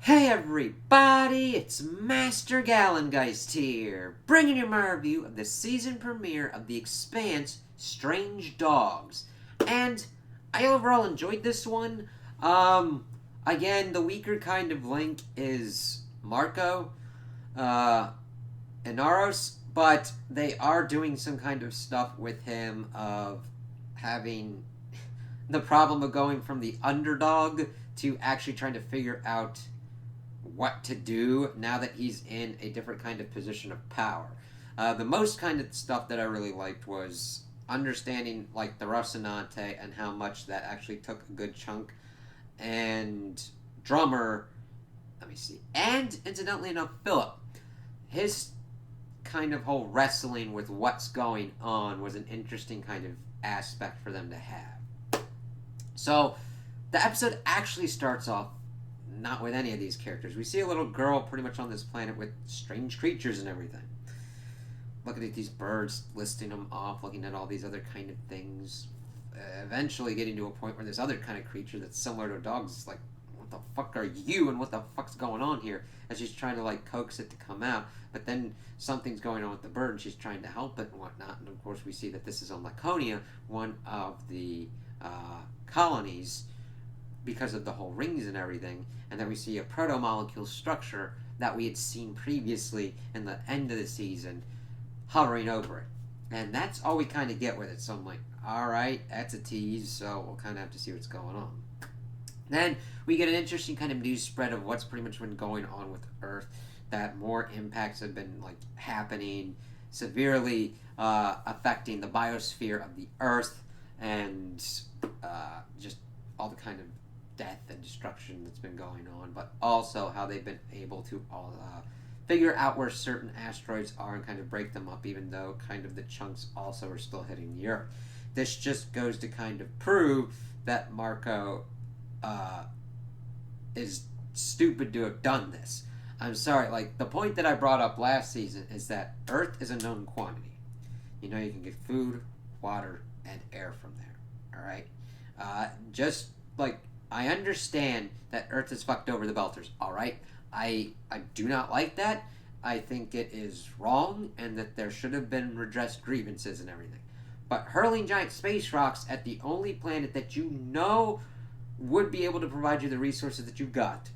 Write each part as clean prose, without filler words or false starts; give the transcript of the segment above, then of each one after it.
Hey everybody, it's Master Gallengeist here, bringing you my review of the season premiere of The Expanse, Strange Dogs. And I overall enjoyed this one. Again, the weaker kind of link is Marco, uh, and Naros, but they are doing some kind of stuff with him of having the problem of going from the underdog to actually trying to figure out what to do now that he's in a different kind of position of power. The most kind of stuff that I really liked was understanding like the Rocinante and how much that actually took a good chunk. And drummer, let me see, and incidentally enough, Philip, his kind of whole wrestling with what's going on was an interesting kind of aspect for them to have. So the episode actually starts off not with any of these characters. We see a little girl pretty much on this planet with strange creatures and everything. Looking at these birds, listing them off, looking at all these other kind of things. Eventually getting to a point where this other kind of creature that's similar to a dog is like, what the fuck are you and what the fuck's going on here? As she's trying to like coax it to come out. But then something's going on with the bird and she's trying to help it and whatnot. And of course we see that this is on Laconia, one of the colonies, because of the whole rings and everything, and then we see a proto-molecule structure that we had seen previously in the end of the season hovering over it. And that's all we kind of get with it. So I'm like, alright, that's a tease, so we'll kind of have to see what's going on. Then we get an interesting kind of news spread of what's pretty much been going on with Earth, that more impacts have been like happening, severely affecting the biosphere of the Earth, and just all the kind of death and destruction that's been going on, but also how they've been able to figure out where certain asteroids are and kind of break them up, even though kind of the chunks also are still hitting the Earth. This just goes to kind of prove that Marco is stupid to have done this. I'm sorry, like the point that I brought up last season is that Earth is a known quantity. You know, you can get food, water, and air from there. Alright? Just like I understand that Earth is fucked over the Belters, alright? I do not like that. I think it is wrong and that there should have been redressed grievances and everything. But hurling giant space rocks at the only planet that you know would be able to provide you the resources that you've got,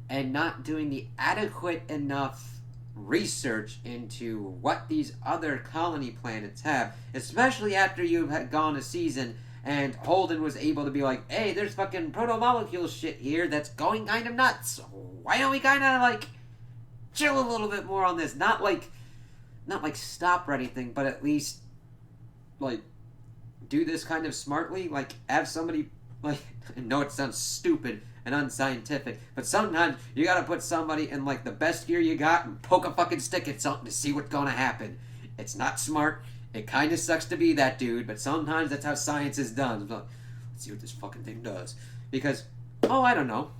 and not doing the adequate enough research into what these other colony planets have, especially after you've had gone a season and Holden was able to be like, hey, there's fucking proto-molecule shit here that's going kind of nuts. Why don't we kind of like chill a little bit more on this? Not like stop or anything, but at least like do this kind of smartly. Like have somebody, like, I know it sounds stupid and unscientific, but sometimes you gotta put somebody in like the best gear you got and poke a fucking stick at something to see what's gonna happen. It's not smart. It kind of sucks to be that dude, but sometimes that's how science is done. Like, let's see what this fucking thing does. Because, oh, I don't know.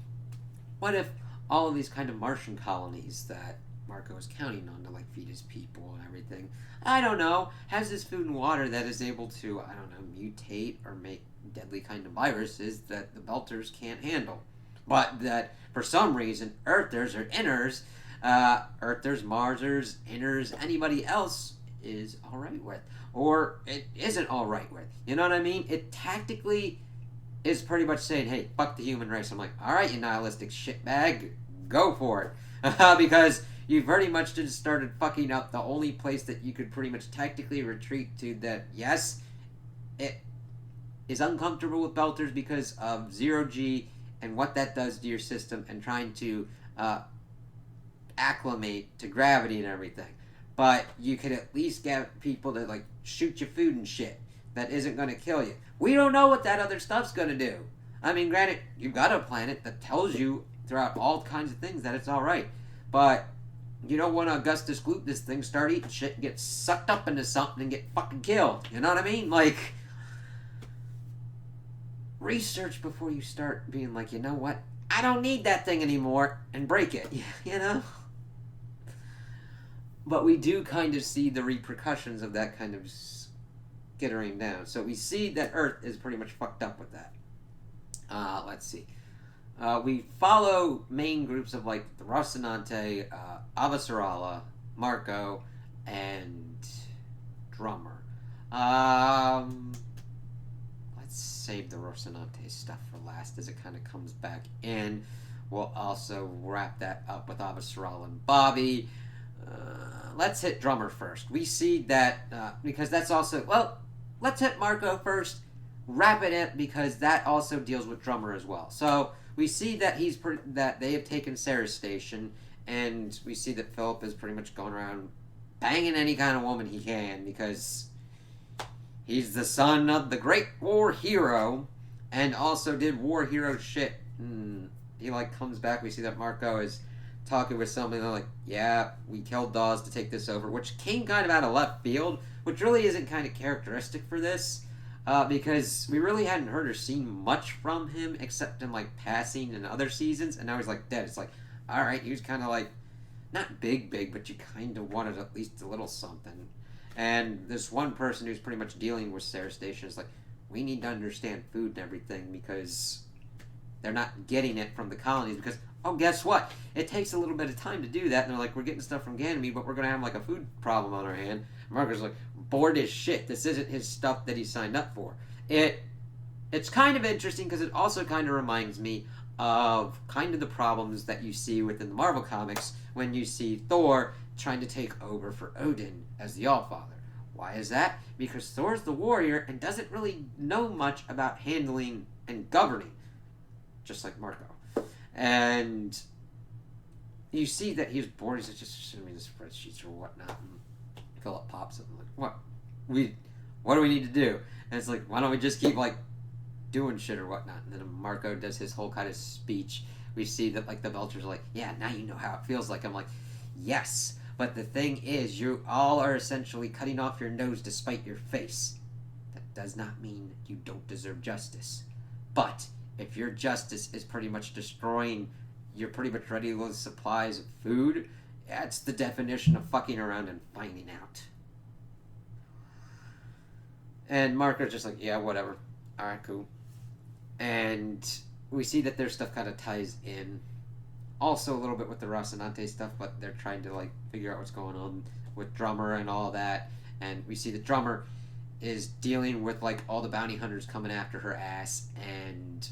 What if all of these kind of Martian colonies that Marco is counting on to like feed his people and everything, I don't know, has this food and water that is able to, I don't know, mutate or make deadly kind of viruses that the Belters can't handle. But that, for some reason, Earthers or Inners, Earthers, Marsers, Inners, anybody else is alright with, or it isn't alright with. You know what I mean? It tactically is pretty much saying, hey, fuck the human race. I'm like, alright, you nihilistic shitbag, go for it. Because you pretty much just started fucking up the only place that you could pretty much tactically retreat to, that, yes, it is uncomfortable with Belters because of zero-G and what that does to your system and trying to acclimate to gravity and everything. But you could at least get people to like shoot you food and shit that isn't going to kill you. We don't know what that other stuff's going to do. I mean, granted, you've got a planet that tells you throughout all kinds of things that it's alright. But you don't want to Augustus Gloop this thing, start eating shit and get sucked up into something and get fucking killed. You know what I mean? Like, research before you start being like, you know what? I don't need that thing anymore, and break it. You know? But we do kind of see the repercussions of that kind of skittering down. So we see that Earth is pretty much fucked up with that. Let's see. We follow main groups of like the Rocinante, Avasarala, Marco, and Drummer. Um, let's save the Rocinante stuff for last as it kind of comes back in. We'll also wrap that up with Avasarala and Bobby. Let's hit Drummer first. We see that because that's also well. Let's hit Marco first. Wrap it in because that also deals with Drummer as well. So we see that that they have taken Sarah's station, and we see that Philip is pretty much going around banging any kind of woman he can because he's the son of the great war hero, and also did war hero shit. He like comes back. We see that Marco is talking with somebody. They're like, "Yeah, we killed Dawes to take this over," which came kind of out of left field, which really isn't kind of characteristic for this. Because we really hadn't heard or seen much from him except in like passing in other seasons, and now he's like dead. It's like, all right, he was kind of like not big, but you kind of wanted at least a little something. And this one person who's pretty much dealing with Sarah Station is like, we need to understand food and everything because they're not getting it from the colonies. Because oh, guess what? It takes a little bit of time to do that, and they're like, we're getting stuff from Ganymede, but we're gonna have like a food problem on our hand. Marco's like, bored as shit. This isn't his stuff that he signed up for. It's kind of interesting because it also kind of reminds me of kind of the problems that you see within the Marvel comics when you see Thor trying to take over for Odin as the Allfather. Why is that? Because Thor's the warrior and doesn't really know much about handling and governing, just like Marco. And you see that he's bored. He's just showing me the spreadsheets or whatnot. And Philip pops up and like, what do we need to do? And it's like, why don't we just keep like doing shit or whatnot? And then Marco does his whole kind of speech. We see that like the Belchers are like, yeah, now you know how it feels like. I'm like, yes, but the thing is, you all are essentially cutting off your nose to spite your face. That does not mean you don't deserve justice. But if your justice is pretty much destroying your pretty much ready supplies of food, that's the definition of fucking around and finding out. And Marco's just like, yeah, whatever. Alright, cool. And we see that their stuff kind of ties in. Also a little bit with the Rocinante stuff, but they're trying to like figure out what's going on with Drummer and all that. And we see that Drummer is dealing with like all the bounty hunters coming after her ass, and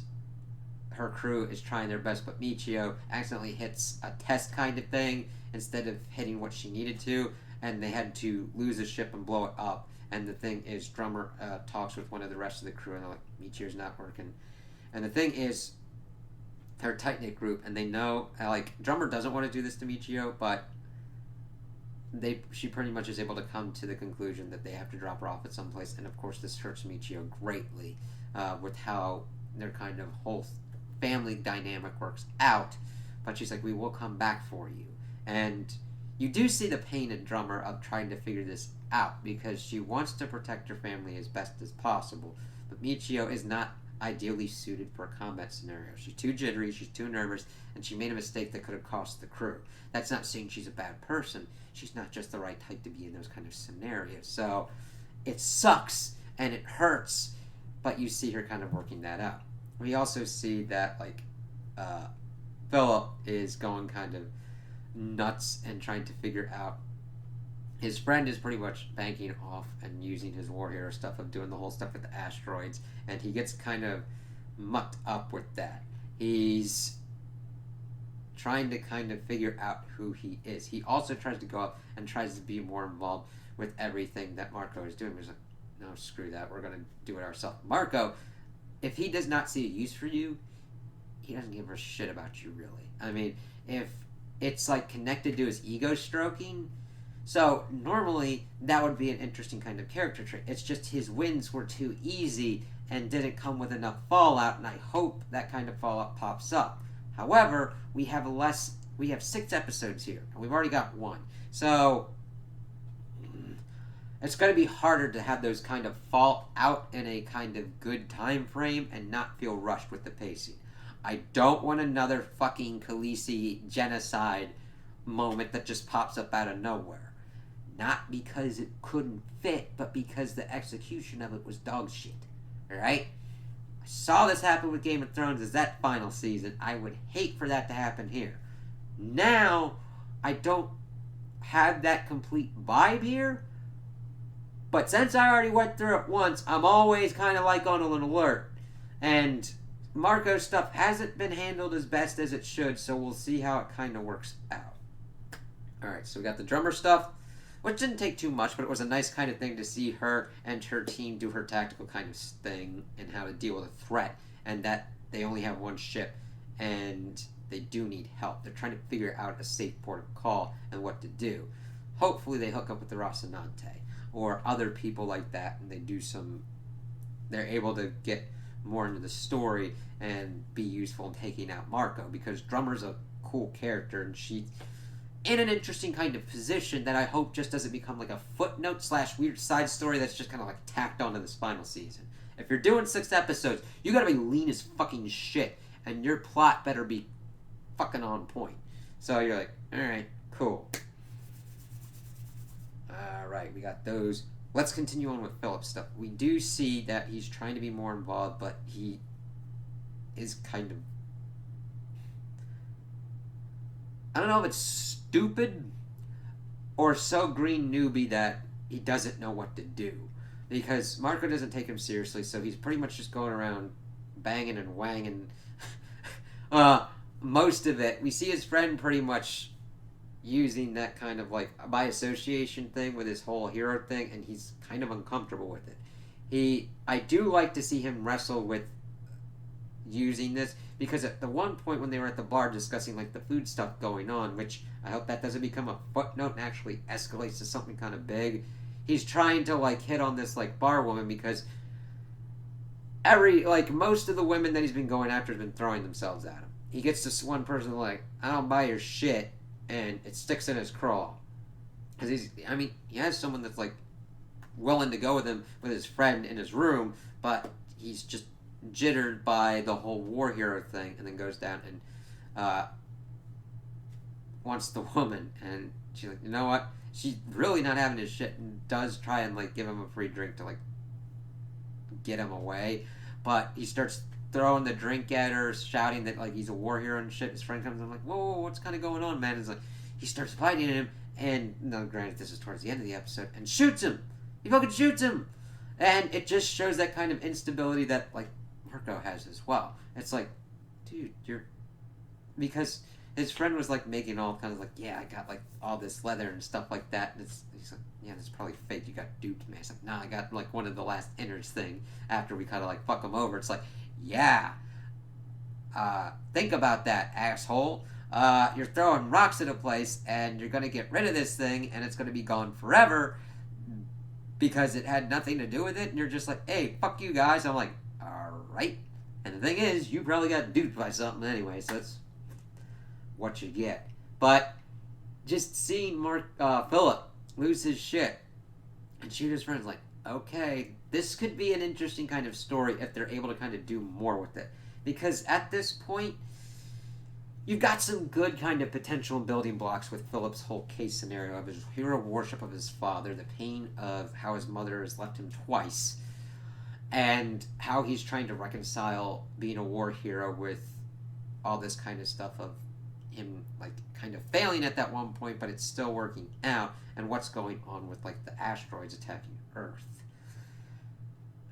her crew is trying their best, but Michio accidentally hits a test kind of thing instead of hitting what she needed to, and they had to lose a ship and blow it up. And the thing is, Drummer talks with one of the rest of the crew, and they're like, Michio's not working. And the thing is, they're a tight-knit group, and they know, like, Drummer doesn't want to do this to Michio, but she pretty much is able to come to the conclusion that they have to drop her off at some place, and of course this hurts Michio greatly with how their kind of whole family dynamic works out. But she's like, we will come back for you. And you do see the pain in Drummer of trying to figure this out because she wants to protect her family as best as possible, but Michio is not ideally suited for a combat scenario. She's too jittery, she's too nervous, and she made a mistake that could have cost the crew. That's not saying she's a bad person, she's not just the right type to be in those kind of scenarios. So it sucks and it hurts, but you see her kind of working that out. We also see that like Philip is going kind of nuts and trying to figure out. His friend is pretty much banking off and using his war hero stuff of doing the whole stuff with the asteroids, and he gets kind of mucked up with that. He's trying to kind of figure out who he is. He also tries to go up and tries to be more involved with everything that Marco is doing. He's like, no, screw that. We're going to do it ourselves. Marco, if he does not see a use for you, he doesn't give a shit about you, really. I mean, if it's like connected to his ego stroking, so normally that would be an interesting kind of character trait. It's just his wins were too easy and didn't come with enough fallout, and I hope that kind of fallout pops up. However, we have 6 episodes here, and we've already got 1. So it's going to be harder to have those kind of fall out in a kind of good time frame and not feel rushed with the pacing. I don't want another fucking Khaleesi genocide moment that just pops up out of nowhere. Not because it couldn't fit, but because the execution of it was dog shit. Alright? I saw this happen with Game of Thrones as that final season. I would hate for that to happen here. Now, I don't have that complete vibe here, but since I already went through it once, I'm always kind of like on an alert. And Marco's stuff hasn't been handled as best as it should, so we'll see how it kind of works out. Alright, so we got the drummer stuff, which didn't take too much, but it was a nice kind of thing to see her and her team do her tactical kind of thing and how to deal with a threat, and that they only have one ship and they do need help. They're trying to figure out a safe port of call and what to do. Hopefully they hook up with the Rocinante or other people like that, and they're able to get more into the story and be useful in taking out Marco, because Drummer's a cool character and she's in an interesting kind of position that I hope just doesn't become like a footnote / weird side story that's just kind of like tacked onto this final season. If you're doing 6 episodes, you gotta be lean as fucking shit, and your plot better be fucking on point. So you're like, alright, cool. Alright, we got those. Let's continue on with Philip's stuff. We do see that he's trying to be more involved, but he is kind of... I don't know if it's stupid or so green newbie that he doesn't know what to do. Because Marco doesn't take him seriously, so he's pretty much just going around banging and wanging. Most of it. We see his friend pretty much using that kind of like by association thing with his whole hero thing, and he's kind of uncomfortable with it. I do like to see him wrestle with using this, because at the one point when they were at the bar discussing like the food stuff going on, which I hope that doesn't become a footnote and actually escalates to something kind of big, he's trying to like hit on this like bar woman, because most of the women that he's been going after has been throwing themselves at him. He gets this one person like, I don't buy your shit, and it sticks in his craw. Because he has someone that's like willing to go with him with his friend in his room, but he's just jittered by the whole war hero thing, and then goes down and wants the woman, and she's like, you know what? She's really not having his shit, and does try and like give him a free drink to like get him away, but he starts throwing the drink at her, shouting that like he's a war hero and shit. His friend comes in like, whoa, what's kind of going on, man? It's like he starts fighting him, and no, granted this is towards the end of the episode, and shoots him. He fucking shoots him, and it just shows that kind of instability that like Marco has as well. It's like, dude, because his friend was like making all kinds of like, yeah, I got like all this leather and stuff like that, and he's like, yeah, that's probably fake. You got duped, man. It's like, nah, I got like one of the last innards thing after we kind of like fuck him over. It's like, yeah, think about that, asshole. You're throwing rocks at a place, and you're gonna get rid of this thing, and it's gonna be gone forever because it had nothing to do with it. And you're just like, hey, fuck you guys. I'm like, all right. And the thing is, you probably got duped by something anyway, so that's what you get. But just seeing Philip lose his shit and shoot his friends, like, okay, this could be an interesting kind of story if they're able to kind of do more with it. Because at this point, you've got some good kind of potential building blocks with Philip's whole case scenario of his hero worship of his father, the pain of how his mother has left him twice, and how he's trying to reconcile being a war hero with all this kind of stuff of him like kind of failing at that one point, but it's still working out, and what's going on with like the asteroids attacking Earth.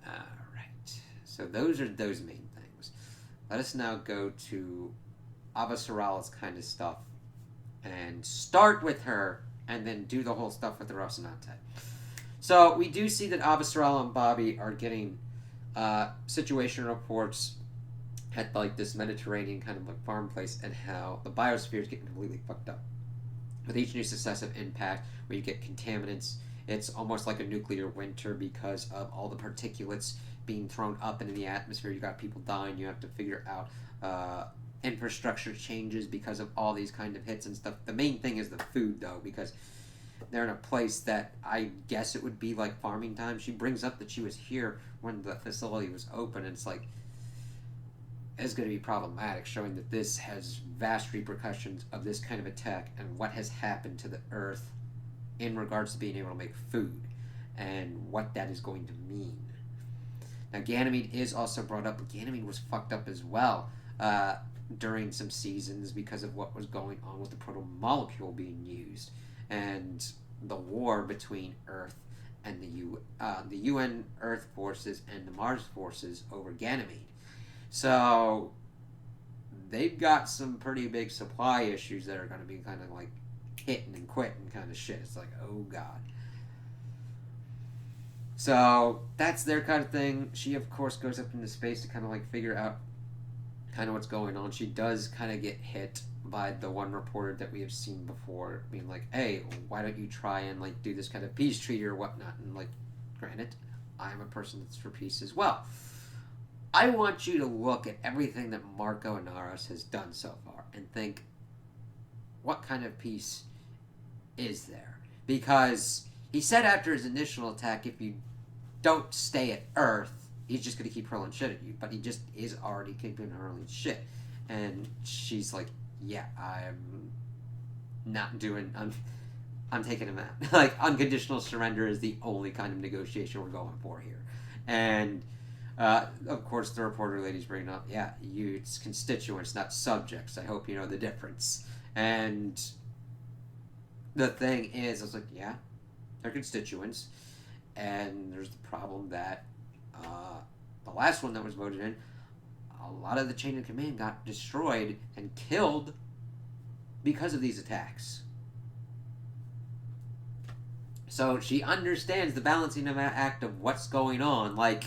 Alright, so those are those main things. Let us now go to Avasarala's kind of stuff and start with her and then do the whole stuff with the Rocinante. So we do see that Avasarala and Bobby are getting situation reports at like this Mediterranean kind of like farm place, and how the biosphere is getting completely fucked up. With each new successive impact where you get contaminants, it's almost like a nuclear winter because of all the particulates being thrown up into the atmosphere. You got people dying. You have to figure out infrastructure changes because of all these kind of hits and stuff. The main thing is the food, though, because they're in a place that I guess it would be like farming time. She brings up that she was here when the facility was open, and it's like, it's going to be problematic, showing that this has vast repercussions of this kind of attack and what has happened to the Earth in regards to being able to make food and what that is going to mean. Now, Ganymede is also brought up, but Ganymede was fucked up as well during some seasons because of what was going on with the proto-molecule being used and the war between Earth and the UN Earth forces and the Mars forces over Ganymede. So they've got some pretty big supply issues that are going to be kind of like hitting and quitting kind of shit. It's like, oh god. So that's their kind of thing. She, of course, goes up into space to kind of like figure out kind of what's going on. She does kind of get hit by the one reporter that we have seen before, being like, hey, why don't you try and like do this kind of peace treaty or whatnot? And like, granted, I'm a person that's for peace as well. I want you to look at everything that Marco Inaros has done so far and think, what kind of peace is there? Because he said after his initial attack, if you don't stay at Earth, he's just going to keep hurling shit at you. But he just is already keeping hurling shit. And she's like, yeah, I'm not doing... I'm taking him out. Like, unconditional surrender is the only kind of negotiation we're going for here. And, of course, the reporter lady's bringing up, yeah, it's constituents, not subjects. I hope you know the difference. And the thing is, I was like, yeah, they're constituents. And there's the problem that the last one that was voted in, a lot of the chain of command got destroyed and killed because of these attacks. So she understands the balancing act of what's going on. Like,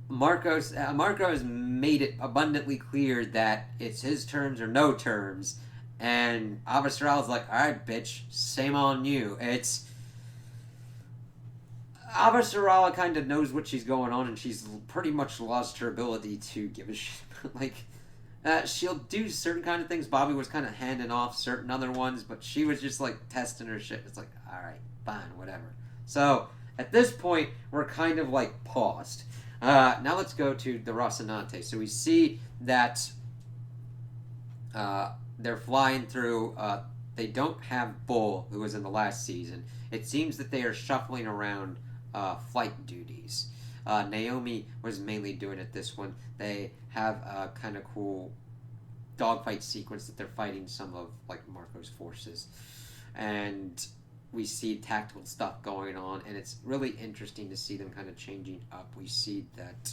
Marco has made it abundantly clear that it's his terms or no terms. And Avasarala's like, alright, bitch, same on you. It's... Avasarala kind of knows what she's going on, and she's pretty much lost her ability to give a shit. Like, she'll do certain kind of things. Bobby was kind of handing off certain other ones, but she was just, like, testing her shit. It's like, alright, fine, whatever. So, at this point, we're kind of, like, paused. Now let's go to the Rocinante. So we see that they're flying through. They don't have Bull, who was in the last season. It seems that they are shuffling around flight duties. Naomi was mainly doing it this one. They have a kind of cool dogfight sequence that they're fighting some of like Marco's forces, and we see tactical stuff going on, and it's really interesting to see them kind of changing up. We see that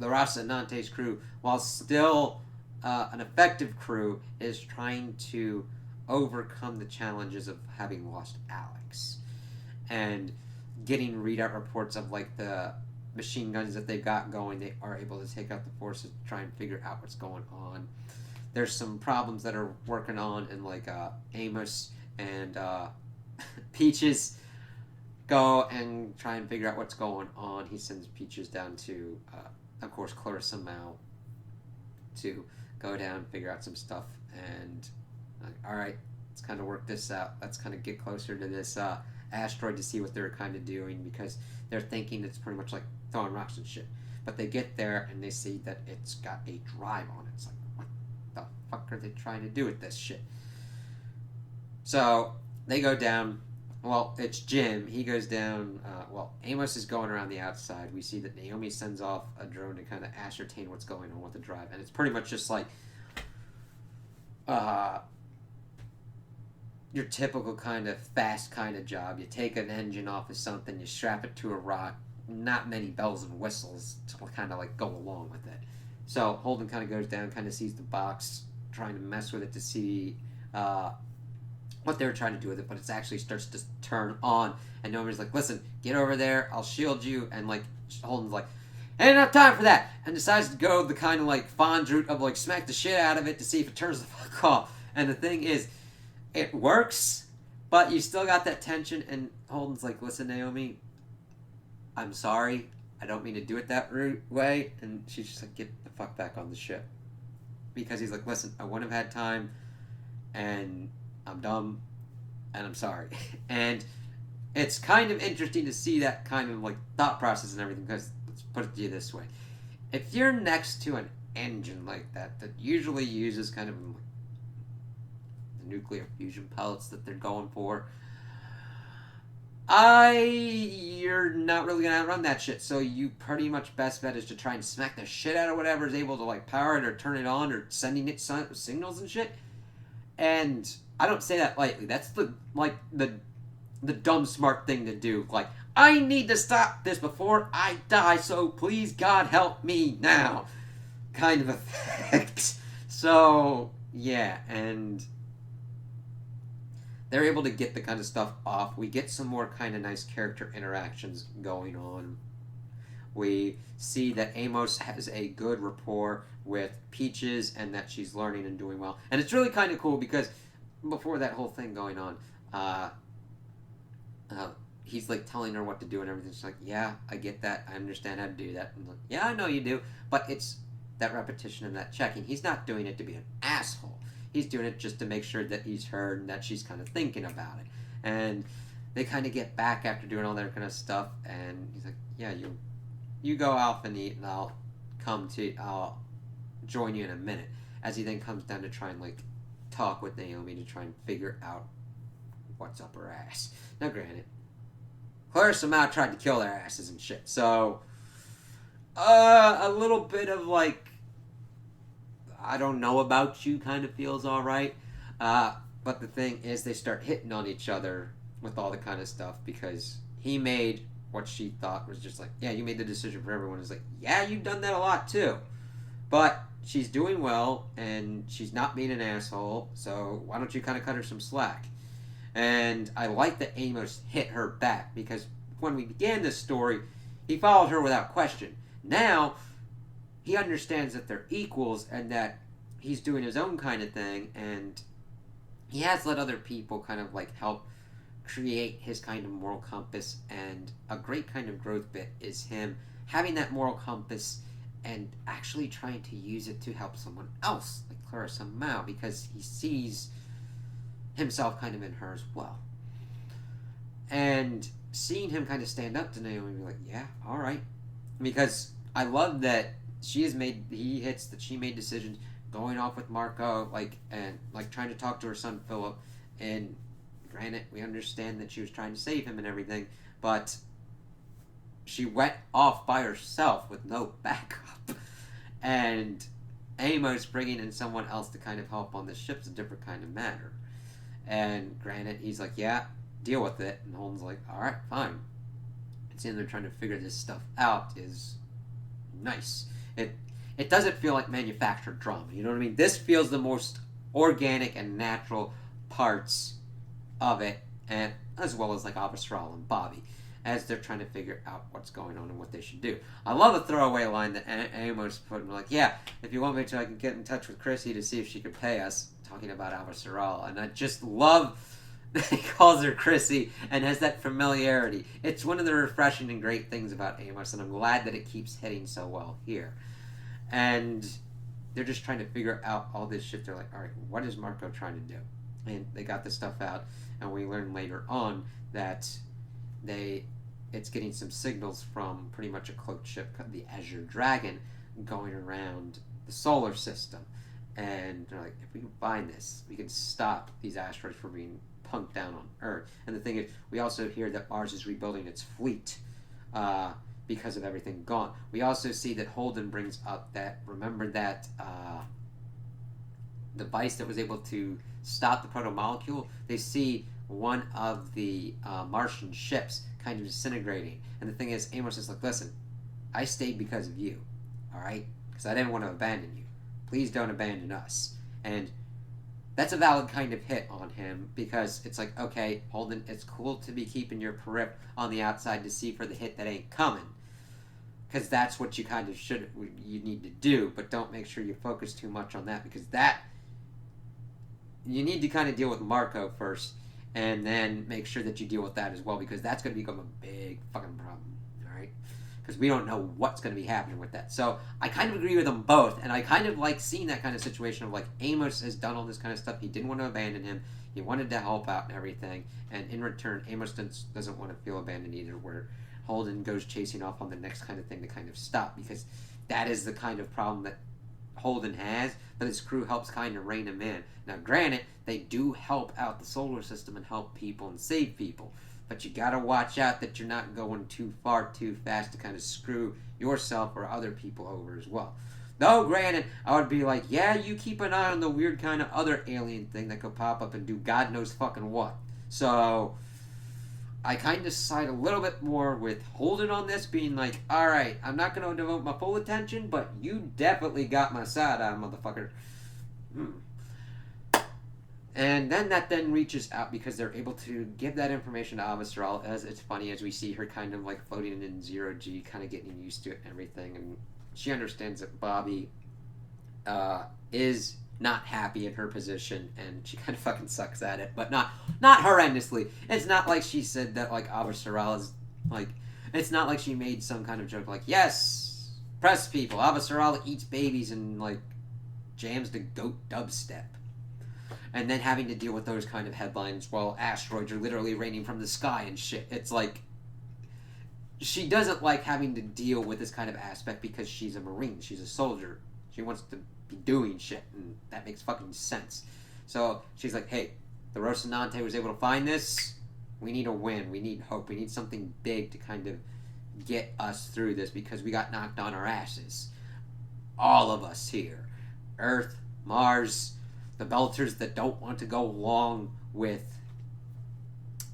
the Rocinante's crew, while still an effective crew, is trying to overcome the challenges of having lost Alex and getting readout reports of like the machine guns that they've got going. They are able to take out the forces to try and figure out what's going on. There's some problems that are working on, and like Amos and Peaches go and try and figure out what's going on. He sends Peaches down to of course Clarissa Mal to go down and figure out some stuff, and alright, let's kind of work this out. Let's kind of get closer to this asteroid to see what they're kind of doing, because they're thinking it's pretty much like throwing rocks and shit. But they get there and they see that it's got a drive on it. It's like, what the fuck are they trying to do with this shit? So they go down. Well, it's Jim. He goes down. Amos is going around the outside. We see that Naomi sends off a drone to kind of ascertain what's going on with the drive. And it's pretty much just like your typical kind of fast kind of job. You take an engine off of something, you strap it to a rock. Not many bells and whistles to kind of like go along with it. So Holden kind of goes down, kind of sees the box, trying to mess with it to see what they were trying to do with it, but it actually starts to turn on, and Naomi's like, listen, get over there, I'll shield you, and like Holden's like, ain't enough time for that, and decides to go the kind of like Fonz route of like smack the shit out of it to see if it turns the fuck off. And the thing is, it works, but you still got that tension, and Holden's like, listen, Naomi, I'm sorry, I don't mean to do it that way, and she's just like, get the fuck back on the ship. Because he's like, listen, I wouldn't have had time, and I'm dumb, and I'm sorry. And it's kind of interesting to see that kind of like thought process and everything, because let's put it to you this way. If you're next to an engine like that usually uses kind of like the nuclear fusion pellets that they're going for, You're not really gonna outrun that shit. So you pretty much best bet is to try and smack the shit out of whatever is able to like power it or turn it on or sending it signals and shit. And I don't say that lightly. That's the dumb smart thing to do. Like, I need to stop this before I die. So please God help me now, kind of effect. So yeah, and they're able to get the kind of stuff off. We get some more kind of nice character interactions going on. We see that Amos has a good rapport with Peaches and that she's learning and doing well. And it's really kind of cool because before that whole thing going on, he's like telling her what to do and everything. She's like, yeah, I get that. I understand how to do that. And like, yeah, I know you do. But it's that repetition and that checking. He's not doing it to be an asshole. He's doing it just to make sure that he's heard and that she's kind of thinking about it. And they kind of get back after doing all that kind of stuff. And he's like, yeah, you go off and eat, and I'll join you in a minute. As he then comes down to try and like talk with Naomi to try and figure out what's up her ass. Now, granted, Clarissa Mao tried to kill their asses and shit, so a little bit of like, I don't know about you kind of feels alright. But the thing is, they start hitting on each other with all the kind of stuff because he made what she thought was just like, yeah, you made the decision for everyone. It's like, yeah, you've done that a lot too. But she's doing well and she's not being an asshole, so why don't you kind of cut her some slack? And I like that Amos hit her back because when we began this story, he followed her without question. Now, he understands that they're equals and that he's doing his own kind of thing, and he has let other people kind of like help create his kind of moral compass. And a great kind of growth bit is him having that moral compass and actually trying to use it to help someone else, like Clarissa Mao, because he sees himself kind of in her as well. And seeing him kind of stand up to Naomi and be like, yeah, all right. Because I love that she made decisions going off with Marco, and trying to talk to her son Philip. And granted, we understand that she was trying to save him and everything, but she went off by herself with no backup. And Amos bringing in someone else to kind of help on the ship's a different kind of matter. And granted, he's like, yeah, deal with it. And Holden's like, all right, fine. And seeing they're trying to figure this stuff out is nice. It doesn't feel like manufactured drama. You know what I mean? This feels the most organic and natural parts of it, and as well as like Avasral and Bobby, as they're trying to figure out what's going on and what they should do. I love the throwaway line that Amos put in, like, yeah, if you want me to, I can get in touch with Chrissy to see if she could pay us, talking about Avasral. And I just love that he calls her Chrissy and has that familiarity. It's one of the refreshing and great things about Amos, and I'm glad that it keeps hitting so well here. And they're just trying to figure out all this shit. They're like, all right, what is Marco trying to do? And they got this stuff out, and we learn later on that it's getting some signals from pretty much a cloaked ship, the Azure Dragon, going around the solar system. And they're like, if we can find this, we can stop these asteroids from being punked down on Earth. And the thing is, we also hear that Mars is rebuilding its fleet because of everything gone. We also see that Holden brings up that, remember that device that was able to stop the proto-molecule? They see one of the Martian ships kind of disintegrating. And the thing is, Amos is like, listen, I stayed because of you, all right? Because I didn't want to abandon you. Please don't abandon us. And that's a valid kind of hit on him, because it's like, okay, Holden, it's cool to be keeping your perip on the outside to see for the hit that ain't coming. Because that's what you kind of you need to do, but don't make sure you focus too much on that, because that, you need to kind of deal with Marco first, and then make sure that you deal with that as well, because that's going to become a big fucking problem, alright? Because we don't know what's going to be happening with that. So I kind of agree with them both, and I kind of like seeing that kind of situation of like, Amos has done all this kind of stuff, he didn't want to abandon him, he wanted to help out and everything, and in return, Amos doesn't want to feel abandoned either, where Holden goes chasing off on the next kind of thing to kind of stop, because that is the kind of problem that Holden has, but his crew helps kind of rein him in. Now, granted, they do help out the solar system and help people and save people, but you gotta watch out that you're not going too far too fast to kind of screw yourself or other people over as well. Though, granted, I would be like, yeah, you keep an eye on the weird kind of other alien thing that could pop up and do God knows fucking what. So, I kind of side a little bit more with holding on this, being like, alright, I'm not going to devote my full attention, but you definitely got my side eye, motherfucker. And then that then reaches out because they're able to give that information to Avasral, as it's funny as we see her kind of like floating in 0G, kind of getting used to it and everything, and she understands that Bobby is not happy in her position, and she kind of fucking sucks at it, but not horrendously. It's not like she said that like Avasral is like, it's not like she made some kind of joke like, yes, press people, Avasral eats babies and like jams the goat dubstep. And then having to deal with those kind of headlines while asteroids are literally raining from the sky and shit. It's like, she doesn't like having to deal with this kind of aspect because she's a Marine. She's a soldier. She wants to be doing shit, and that makes fucking sense. So she's like, hey, the Rocinante was able to find this. We need a win. We need hope. We need something big to kind of get us through this because we got knocked on our asses. All of us here. Earth, Mars, the Belters that don't want to go along with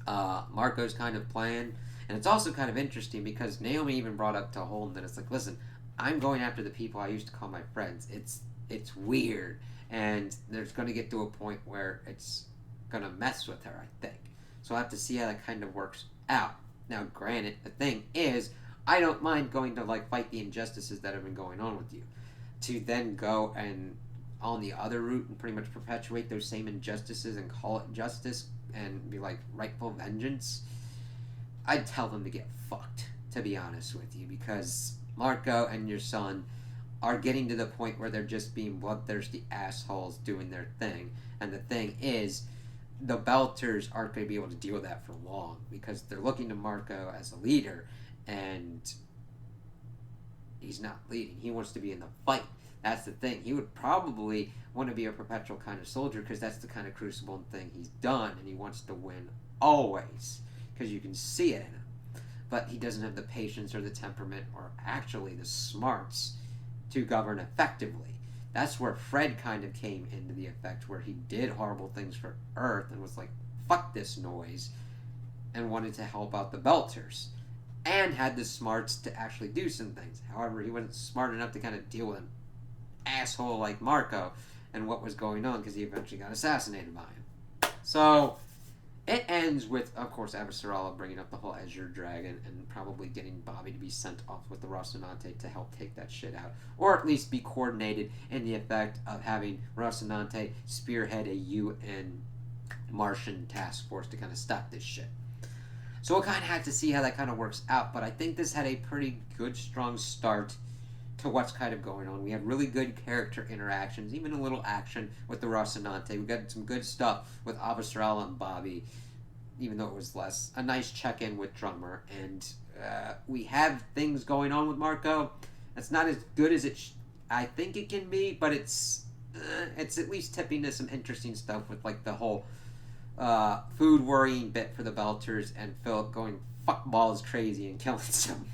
Marco's kind of plan. And it's also kind of interesting because Naomi even brought up to Holden that it's like, listen, I'm going after the people I used to call my friends. It's weird. And there's going to get to a point where it's going to mess with her, I think. So I'll have to see how that kind of works out. Now, granted, the thing is, I don't mind going to like fight the injustices that have been going on with you. To then go and on the other route and pretty much perpetuate those same injustices and call it justice and be like rightful vengeance, I'd tell them to get fucked, to be honest with you, because Marco and your son are getting to the point where they're just being bloodthirsty assholes doing their thing. And the thing is, the Belters aren't going to be able to deal with that for long because they're looking to Marco as a leader, and he's not leading. He wants to be in the fight. That's the thing. He would probably want to be a perpetual kind of soldier because that's the kind of crucible thing he's done, and he wants to win always because you can see it in him. But he doesn't have the patience or the temperament or actually the smarts to govern effectively. That's where Fred kind of came into the effect, where he did horrible things for Earth and was like, fuck this noise, and wanted to help out the Belters, and had the smarts to actually do some things. However, he wasn't smart enough to kind of deal with an asshole like Marco and what was going on, because he eventually got assassinated by him. So it ends with, of course, Avasarala bringing up the whole Azure Dragon and probably getting Bobby to be sent off with the Rocinante to help take that shit out. Or at least be coordinated in the effect of having Rocinante spearhead a UN Martian task force to kind of stop this shit. So we'll kind of have to see how that kind of works out, but I think this had a pretty good, strong start to what's kind of going on. We had really good character interactions, even a little action with the Rocinante. We got some good stuff with Avasarala and Bobby, even though it was less. A nice check-in with Drummer, and we have things going on with Marco. It's not as good as I think it can be, but it's at least tipping to some interesting stuff with like the whole food worrying bit for the Belters and Philip going fuck balls crazy and killing someone.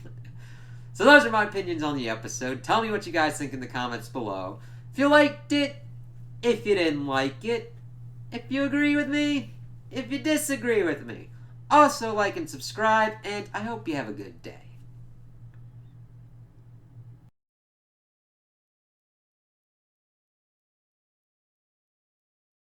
So those are my opinions on the episode. Tell me what you guys think in the comments below. If you liked it, if you didn't like it, if you agree with me, if you disagree with me. Also like and subscribe, and I hope you have a good day.